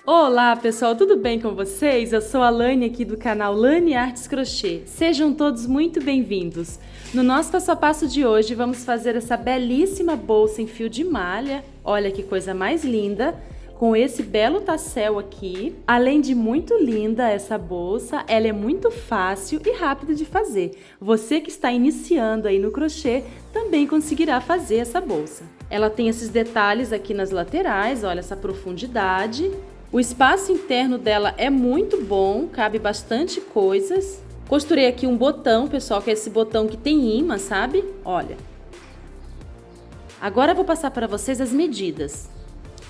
Olá pessoal, tudo bem com vocês? Eu sou a Lani aqui do canal Lani Artes Crochê. Sejam todos muito bem-vindos. No nosso passo a passo de hoje vamos fazer essa belíssima bolsa em fio de malha. Olha que coisa mais linda! Com esse belo tassel aqui. Além de muito linda essa bolsa, ela é muito fácil e rápida de fazer. Você que está iniciando aí no crochê também conseguirá fazer essa bolsa. Ela tem esses detalhes aqui nas laterais, olha essa profundidade. O espaço interno dela é muito bom, cabe bastante coisas. Costurei aqui um botão, pessoal, que é esse botão que tem imã, sabe? Olha. Agora eu vou passar para vocês as medidas.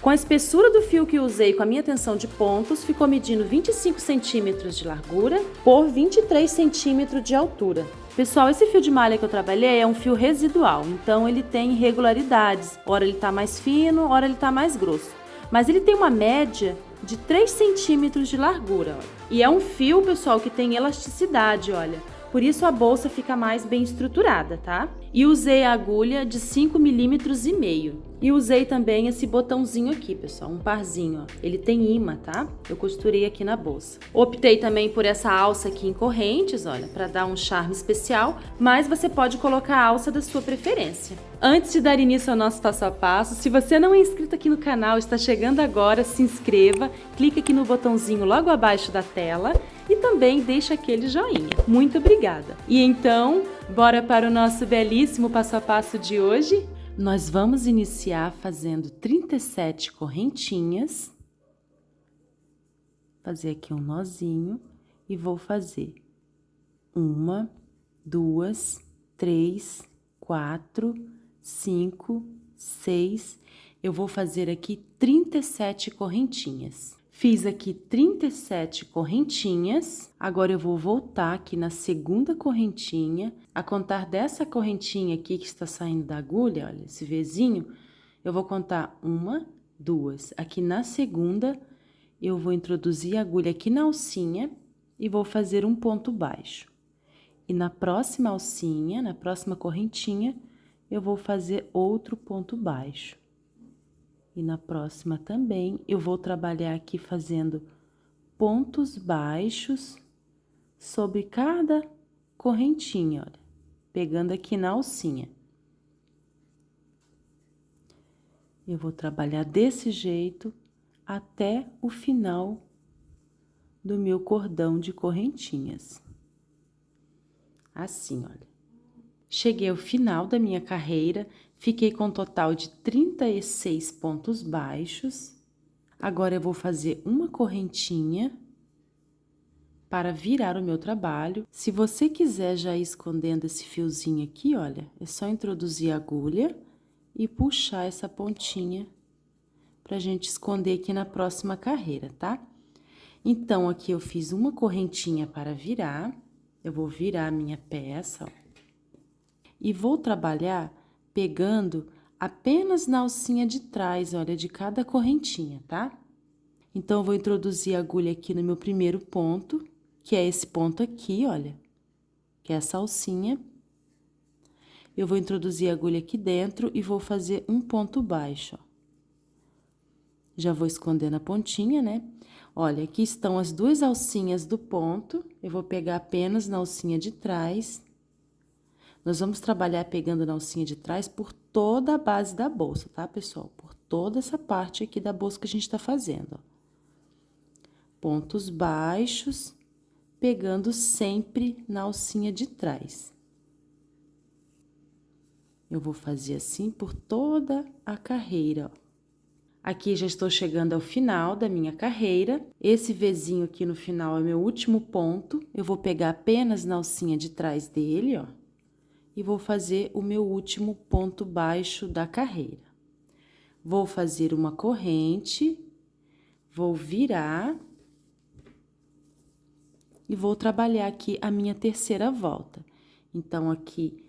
Com a espessura do fio que usei com a minha tensão de pontos, ficou medindo 25 centímetros de largura por 23 centímetros de altura. Pessoal, esse fio de malha que eu trabalhei é um fio residual, então ele tem irregularidades. Ora ele tá mais fino, ora ele tá mais grosso. Mas ele tem uma média de 3 centímetros de largura. Olha. E é um fio, pessoal, que tem elasticidade, olha. Por isso a bolsa fica mais bem estruturada, tá? E usei a agulha de 5,5 milímetros. E usei também esse botãozinho aqui, pessoal, um parzinho, ó. Ele tem imã, tá? Eu costurei aqui na bolsa. Optei também por essa alça aqui em correntes, olha, para dar um charme especial, mas você pode colocar a alça da sua preferência. Antes de dar início ao nosso passo a passo, se você não é inscrito aqui no canal, está chegando agora, se inscreva, clique aqui no botãozinho logo abaixo da tela e também deixa aquele joinha. Muito obrigada! E então, bora para o nosso belíssimo passo a passo de hoje? Nós vamos iniciar fazendo 37 correntinhas. Fazer aqui um nozinho e vou fazer 1, 2, 3, 4, 5, 6. Eu vou fazer aqui 37 correntinhas. Fiz aqui 37 correntinhas, agora eu vou voltar aqui na segunda correntinha, a contar dessa correntinha aqui que está saindo da agulha, olha, esse Vzinho, eu vou contar 1, 2. Aqui na segunda, eu vou introduzir a agulha aqui na alcinha e vou fazer um ponto baixo. E na próxima alcinha, na próxima correntinha, eu vou fazer outro ponto baixo. E na próxima também, eu vou trabalhar aqui fazendo pontos baixos sobre cada correntinha, olha, pegando aqui na alcinha. Eu vou trabalhar desse jeito até o final do meu cordão de correntinhas. Assim, olha. Cheguei ao final da minha carreira, fiquei com um total de 36 pontos baixos. Agora eu vou fazer uma correntinha para virar o meu trabalho. Se você quiser já ir escondendo esse fiozinho aqui, olha, é só introduzir a agulha e puxar essa pontinha pra gente esconder aqui na próxima carreira, tá? Então, aqui eu fiz uma correntinha para virar, eu vou virar a minha peça, ó. E vou trabalhar pegando apenas na alcinha de trás, olha, de cada correntinha, tá? Então, eu vou introduzir a agulha aqui no meu primeiro ponto, que é esse ponto aqui, olha, que é essa alcinha. Eu vou introduzir a agulha aqui dentro e vou fazer um ponto baixo, ó. Já vou esconder na pontinha, né? Olha, aqui estão as duas alcinhas do ponto, eu vou pegar apenas na alcinha de trás. Nós vamos trabalhar pegando na alcinha de trás por toda a base da bolsa, tá, pessoal? Por toda essa parte aqui da bolsa que a gente tá fazendo, ó. Pontos baixos, pegando sempre na alcinha de trás. Eu vou fazer assim por toda a carreira, ó. Aqui já estou chegando ao final da minha carreira. Esse Vzinho aqui no final é meu último ponto. Eu vou pegar apenas na alcinha de trás dele, ó. E vou fazer o meu último ponto baixo da carreira. Vou fazer uma corrente, vou virar e vou trabalhar aqui a minha terceira volta. Então, aqui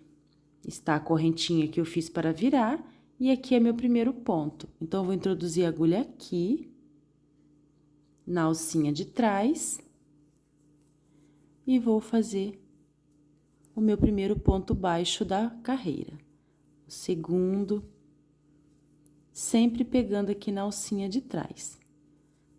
está a correntinha que eu fiz para virar e aqui é meu primeiro ponto. Então, eu vou introduzir a agulha aqui, na alcinha de trás, e vou fazer o meu primeiro ponto baixo da carreira. O segundo, sempre pegando aqui na alcinha de trás.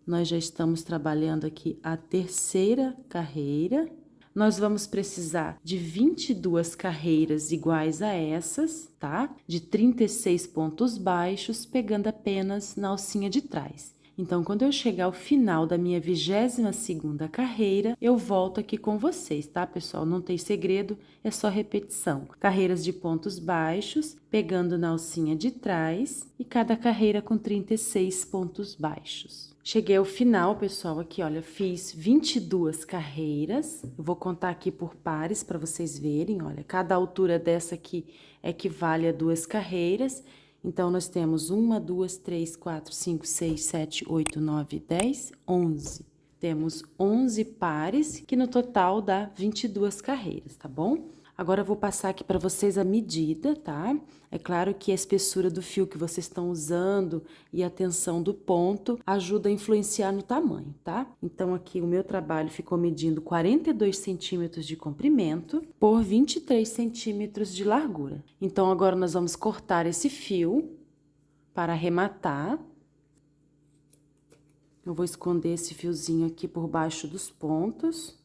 Nós já estamos trabalhando aqui a terceira carreira. Nós vamos precisar de 22 carreiras iguais a essas, tá? De 36 pontos baixos, pegando apenas na alcinha de trás. Então, quando eu chegar ao final da minha 22ª carreira, eu volto aqui com vocês, tá, pessoal? Não tem segredo, é só repetição. Carreiras de pontos baixos, pegando na alcinha de trás, e cada carreira com 36 pontos baixos. Cheguei ao final, pessoal, aqui, olha, fiz 22 carreiras. Eu vou contar aqui por pares para vocês verem, olha, cada altura dessa aqui equivale a 2 carreiras. Então, nós temos 1, 2, 3, 4, 5, 6, 7, 8, 9, 10, 11. Temos 11 pares, que no total dá 22 carreiras, tá bom? Agora, eu vou passar aqui para vocês a medida, tá? É claro que a espessura do fio que vocês estão usando e a tensão do ponto ajuda a influenciar no tamanho, tá? Então, aqui o meu trabalho ficou medindo 42 centímetros de comprimento por 23 centímetros de largura. Então, agora nós vamos cortar esse fio para arrematar. Eu vou esconder esse fiozinho aqui por baixo dos pontos.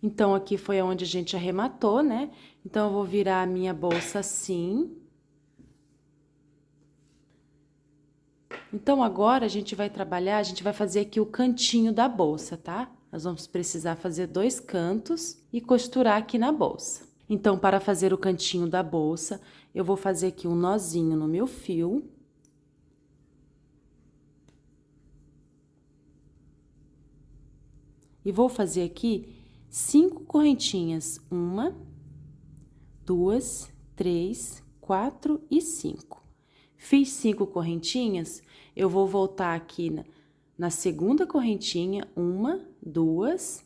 Então, aqui foi onde a gente arrematou, né? Então, eu vou virar a minha bolsa assim. Então, agora a gente vai trabalhar, a gente vai fazer aqui o cantinho da bolsa, tá? Nós vamos precisar fazer 2 cantos e costurar aqui na bolsa. Então, para fazer o cantinho da bolsa, eu vou fazer aqui um nozinho no meu fio. E vou fazer aqui 5 correntinhas, 1, 2, 3, 4 e 5. Fiz 5 correntinhas, eu vou voltar aqui na segunda correntinha, 1, 2,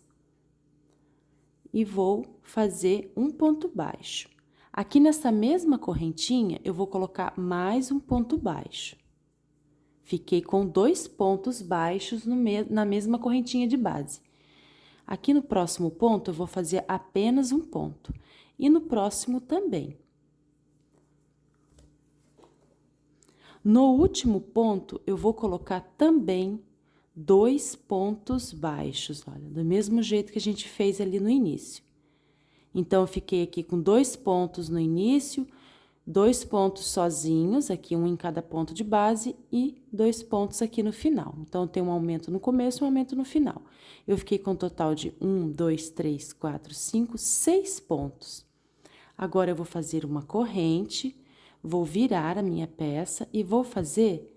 e vou fazer um ponto baixo. Aqui nessa mesma correntinha, eu vou colocar mais um ponto baixo. Fiquei com 2 pontos baixos na mesma correntinha de base. Aqui no próximo ponto, eu vou fazer apenas um ponto. E no próximo também. No último ponto, eu vou colocar também 2 pontos baixos, olha, do mesmo jeito que a gente fez ali no início. Então, eu fiquei aqui com 2 pontos no início, 2 pontos sozinhos, aqui um em cada ponto de base e 2 pontos aqui no final. Então, tem um aumento no começo e um aumento no final. Eu fiquei com um total de 1, 2, 3, 4, 5, 6 pontos. Agora, eu vou fazer uma corrente, vou virar a minha peça e vou fazer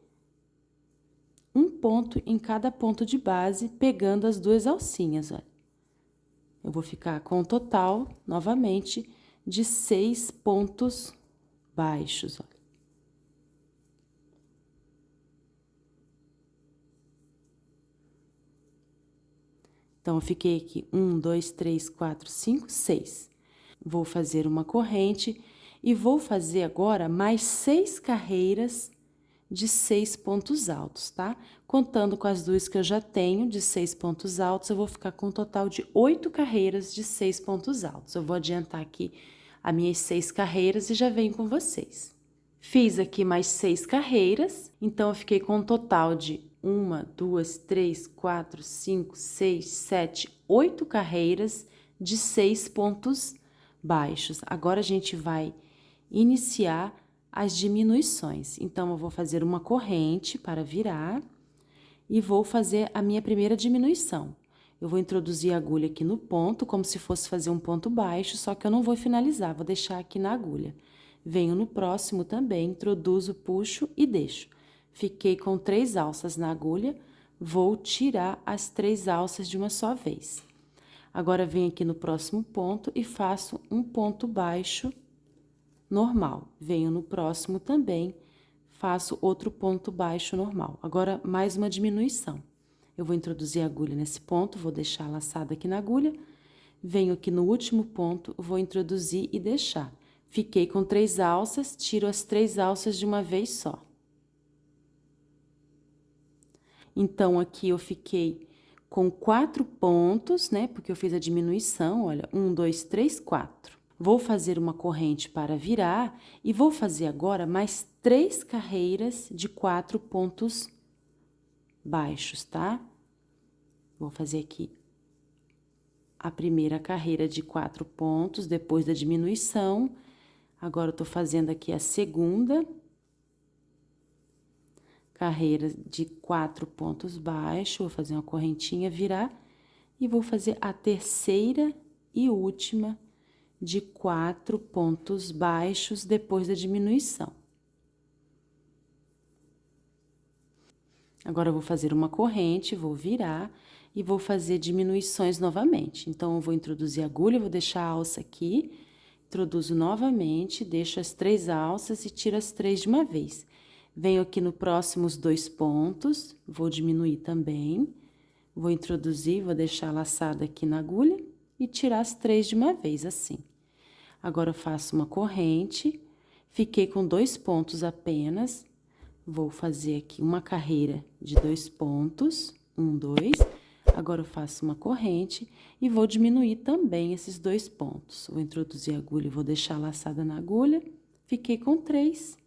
um ponto em cada ponto de base, pegando as 2 alcinhas, olha. Eu vou ficar com um total, novamente, de 6 pontos baixos, olha. Então, eu fiquei aqui 1, 2, 3, 4, 5, 6. Vou fazer uma corrente e vou fazer agora mais 6 carreiras de 6 pontos altos, tá? Contando com as 2 que eu já tenho de 6 pontos altos, eu vou ficar com um total de 8 carreiras de 6 pontos altos. Eu vou adiantar aqui as minhas 6 carreiras e já venho com vocês. Fiz aqui mais 6 carreiras, então eu fiquei com um total de 1, 2, 3, 4, 5, 6, 7, 8 carreiras de 6 pontos baixos. Agora, a gente vai iniciar as diminuições. Então, eu vou fazer uma corrente para virar e vou fazer a minha primeira diminuição. Eu vou introduzir a agulha aqui no ponto, como se fosse fazer um ponto baixo, só que eu não vou finalizar, vou deixar aqui na agulha. Venho no próximo também, introduzo, puxo e deixo. Fiquei com 3 alças na agulha, vou tirar as 3 alças de uma só vez. Agora, venho aqui no próximo ponto e faço um ponto baixo normal. Venho no próximo também, faço outro ponto baixo normal. Agora, mais uma diminuição. Eu vou introduzir a agulha nesse ponto, vou deixar laçada aqui na agulha. Venho aqui no último ponto, vou introduzir e deixar. Fiquei com 3 alças, tiro as 3 alças de uma vez só. Então, aqui eu fiquei com 4 pontos, né? Porque eu fiz a diminuição, olha, 1, 2, 3, 4. Vou fazer uma corrente para virar e vou fazer agora mais 3 carreiras de 4 pontos baixos, tá? Vou fazer aqui a primeira carreira de 4 pontos, depois da diminuição. Agora, eu tô fazendo aqui a segunda carreira de 4 pontos baixos, vou fazer uma correntinha, virar, e vou fazer a terceira e última de 4 pontos baixos depois da diminuição. Agora, eu vou fazer uma corrente, vou virar e vou fazer diminuições novamente. Então, eu vou introduzir a agulha, vou deixar a alça aqui, introduzo novamente, deixo as 3 alças e tiro as 3 de uma vez. Venho aqui no próximos 2 pontos, vou diminuir também, vou introduzir, vou deixar laçada aqui na agulha e tirar as 3 de uma vez, assim. Agora, eu faço uma corrente, fiquei com 2 pontos apenas, vou fazer aqui uma carreira de 2 pontos, 1, 2. Agora, eu faço uma corrente e vou diminuir também esses 2 pontos. Vou introduzir a agulha e vou deixar laçada na agulha, fiquei com 3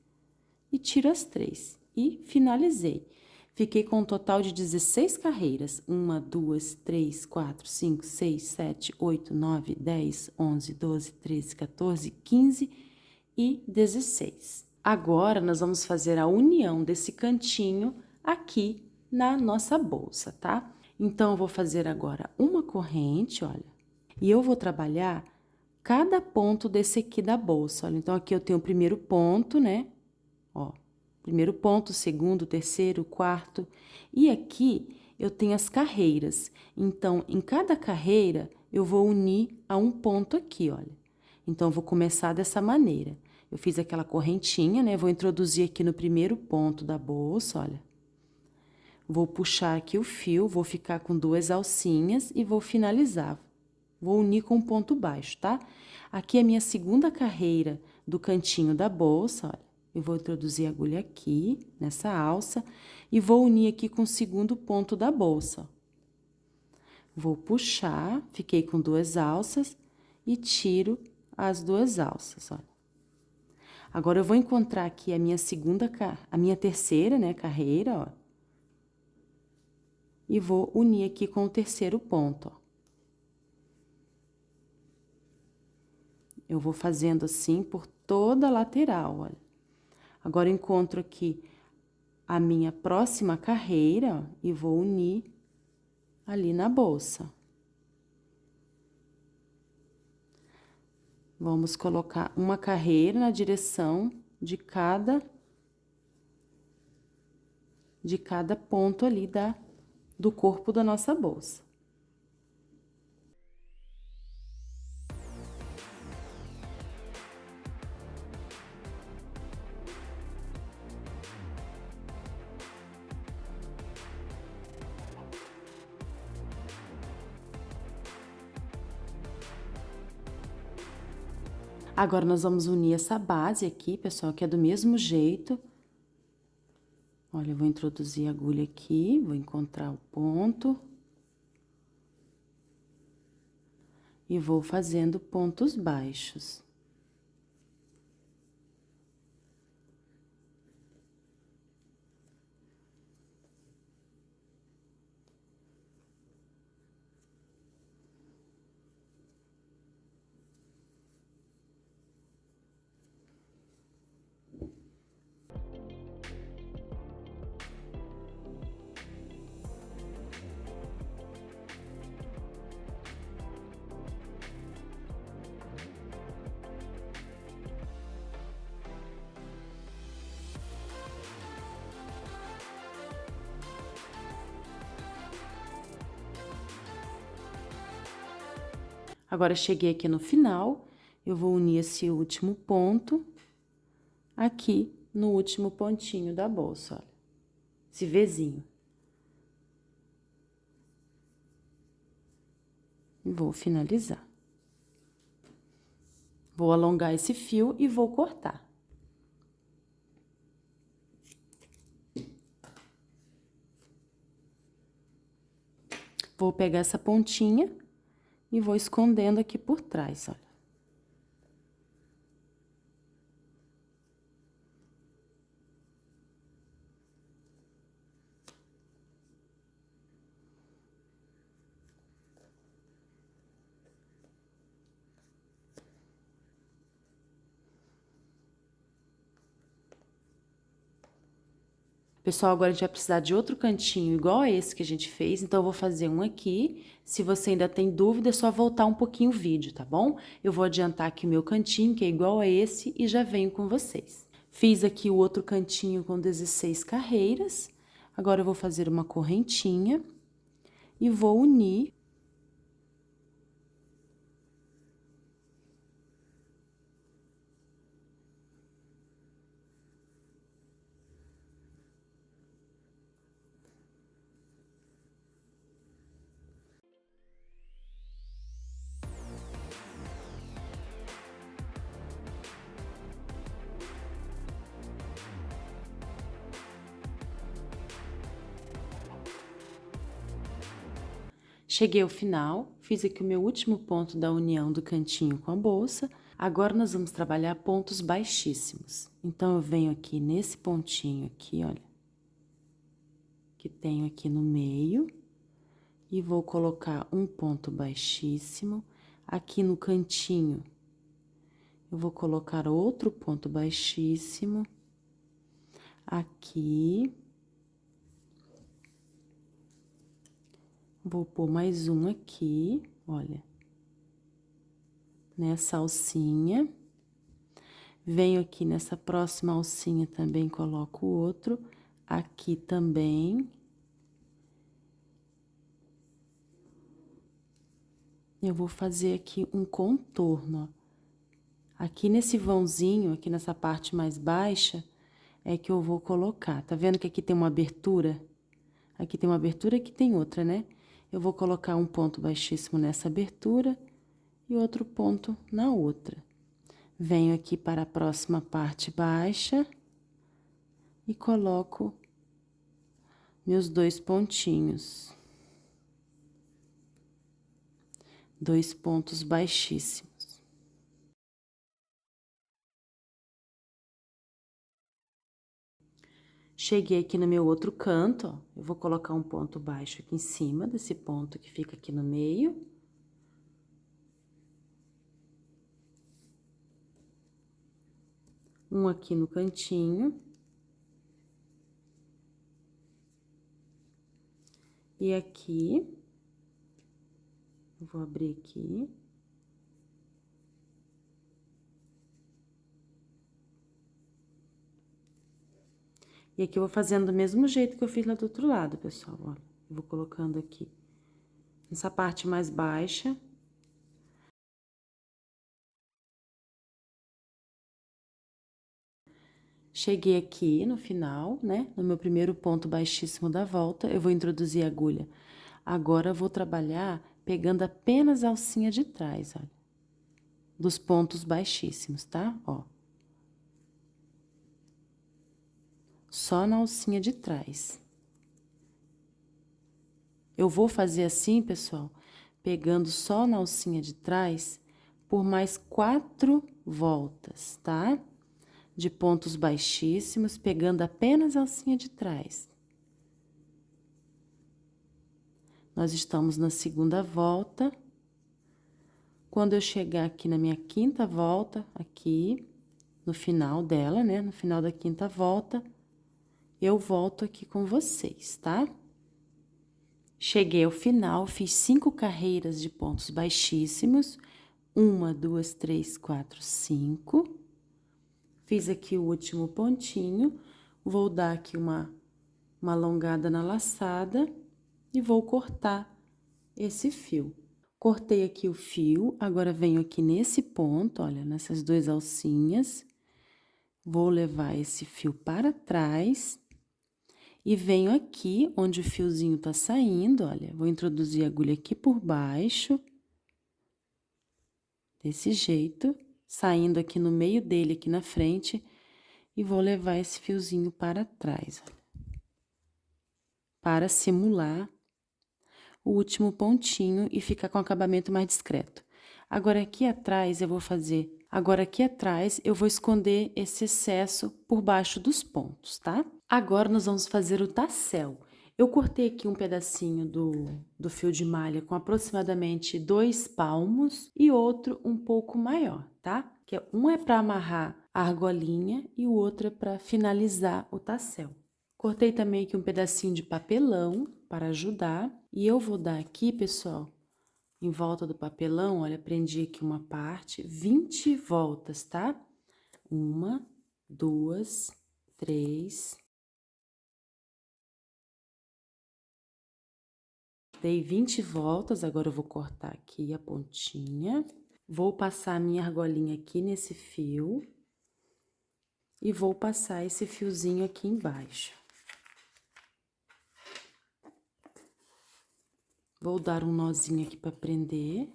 e tiro as 3. E finalizei. Fiquei com um total de 16 carreiras. 1, 2, 3, 4, 5, 6, 7, 8, 9, 10, 11, 12, 13, 14, 15 e 16. Agora, nós vamos fazer a união desse cantinho aqui na nossa bolsa, tá? Então, eu vou fazer agora uma corrente, olha, e eu vou trabalhar cada ponto desse aqui da bolsa, olha. Então, aqui eu tenho o primeiro ponto, né? Ó, primeiro ponto, segundo, terceiro, quarto. E aqui eu tenho as carreiras. Então, em cada carreira, eu vou unir a um ponto aqui, olha. Então, eu vou começar dessa maneira. Eu fiz aquela correntinha, né? Vou introduzir aqui no primeiro ponto da bolsa, olha. Vou puxar aqui o fio, vou ficar com 2 alcinhas e vou finalizar. Vou unir com um ponto baixo, tá? Aqui é a minha segunda carreira do cantinho da bolsa, olha. Eu vou introduzir a agulha aqui, nessa alça, e vou unir aqui com o segundo ponto da bolsa. Vou puxar, fiquei com 2 alças e tiro as 2 alças, olha. Agora, eu vou encontrar aqui a minha terceira, né, carreira, ó. E vou unir aqui com o terceiro ponto, ó. Eu vou fazendo assim por toda a lateral, olha. Agora, eu encontro aqui a minha próxima carreira, ó, e vou unir ali na bolsa. Vamos colocar uma carreira na direção de cada ponto ali do corpo da nossa bolsa. Agora, nós vamos unir essa base aqui, pessoal, que é do mesmo jeito. Olha, eu vou introduzir a agulha aqui, vou encontrar o ponto. E vou fazendo pontos baixos. Agora, cheguei aqui no final, eu vou unir esse último ponto aqui no último pontinho da bolsa, olha. Esse Vzinho. E vou finalizar. Vou alongar esse fio e vou cortar. Vou pegar essa pontinha e vou escondendo aqui por trás, olha. Pessoal, agora a gente vai precisar de outro cantinho igual a esse que a gente fez, então eu vou fazer um aqui. Se você ainda tem dúvida, é só voltar um pouquinho o vídeo, tá bom? Eu vou adiantar aqui o meu cantinho, que é igual a esse, e já venho com vocês. Fiz aqui o outro cantinho com 16 carreiras. Agora eu vou fazer uma correntinha e vou unir. Cheguei ao final, fiz aqui o meu último ponto da união do cantinho com a bolsa. Agora, nós vamos trabalhar pontos baixíssimos. Então, eu venho aqui nesse pontinho aqui, olha, que tenho aqui no meio, e vou colocar um ponto baixíssimo. Aqui no cantinho, eu vou colocar outro ponto baixíssimo. Aqui. Vou pôr mais um aqui, olha, nessa alcinha. Venho aqui nessa próxima alcinha também, coloco outro, aqui também. Eu vou fazer aqui um contorno, ó. Aqui nesse vãozinho, aqui nessa parte mais baixa, é que eu vou colocar. Tá vendo que aqui tem uma abertura? Aqui tem uma abertura, aqui tem outra, né? Eu vou colocar um ponto baixíssimo nessa abertura e outro ponto na outra. Venho aqui para a próxima parte baixa e coloco meus dois pontinhos. Dois pontos baixíssimos. Cheguei aqui no meu outro canto, ó, eu vou colocar um ponto baixo aqui em cima desse ponto que fica aqui no meio. Um aqui no cantinho. E aqui, eu vou abrir aqui. E aqui eu vou fazendo do mesmo jeito que eu fiz lá do outro lado, pessoal, olha. Eu vou colocando aqui nessa parte mais baixa. Cheguei aqui no final, né, no meu primeiro ponto baixíssimo da volta, eu vou introduzir a agulha. Agora, eu vou trabalhar pegando apenas a alcinha de trás, olha, dos pontos baixíssimos, tá? Ó. Só na alcinha de trás. Eu vou fazer assim, pessoal, pegando só na alcinha de trás por mais 4 voltas, tá? De pontos baixíssimos, pegando apenas a alcinha de trás. Nós estamos na segunda volta. Quando eu chegar aqui na minha quinta volta, aqui, no final dela, né? No final da quinta volta, eu volto aqui com vocês, tá? Cheguei ao final, fiz 5 carreiras de pontos baixíssimos. 1, 2, 3, 4, 5. Fiz aqui o último pontinho, vou dar aqui uma alongada na laçada e vou cortar esse fio. Cortei aqui o fio, agora venho aqui nesse ponto, olha, nessas 2 alcinhas, vou levar esse fio para trás e venho aqui onde o fiozinho tá saindo, olha, vou introduzir a agulha aqui por baixo, desse jeito, saindo aqui no meio dele, aqui na frente, e vou levar esse fiozinho para trás, olha, para simular o último pontinho e ficar com acabamento mais discreto. Agora aqui atrás eu vou esconder esse excesso por baixo dos pontos, tá? Agora nós vamos fazer o tassel. Eu cortei aqui um pedacinho do fio de malha com aproximadamente 2 palmos e outro um pouco maior, tá? Um é para amarrar a argolinha e o outro é para finalizar o tassel. Cortei também aqui um pedacinho de papelão para ajudar e eu vou dar aqui, pessoal, em volta do papelão, olha, prendi aqui uma parte, 20 voltas, tá? 1, 2, 3. Dei 20 voltas, agora eu vou cortar aqui a pontinha. Vou passar a minha argolinha aqui nesse fio. E vou passar esse fiozinho aqui embaixo. Vou dar um nozinho aqui para prender.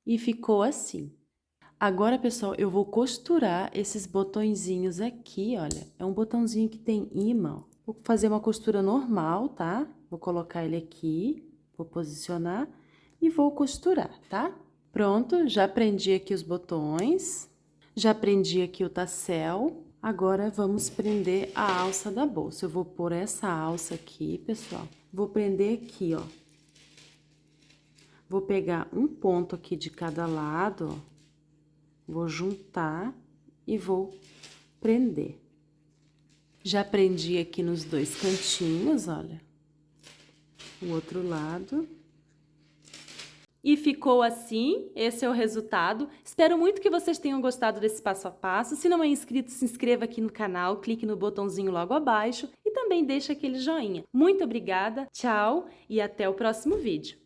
E ficou assim. Agora, pessoal, eu vou costurar esses botõezinhos aqui, olha. É um botãozinho que tem imã, ó. Vou fazer uma costura normal, tá? Vou colocar ele aqui, vou posicionar e vou costurar, tá? Pronto, já prendi aqui os botões, já prendi aqui o tassel. Agora, vamos prender a alça da bolsa. Eu vou pôr essa alça aqui, pessoal. Vou prender aqui, ó. Vou pegar um ponto aqui de cada lado, ó. Vou juntar e vou prender. Já prendi aqui nos dois cantinhos, olha. O outro lado. E ficou assim, esse é o resultado. Espero muito que vocês tenham gostado desse passo a passo. Se não é inscrito, se inscreva aqui no canal, clique no botãozinho logo abaixo e também deixa aquele joinha. Muito obrigada, tchau e até o próximo vídeo.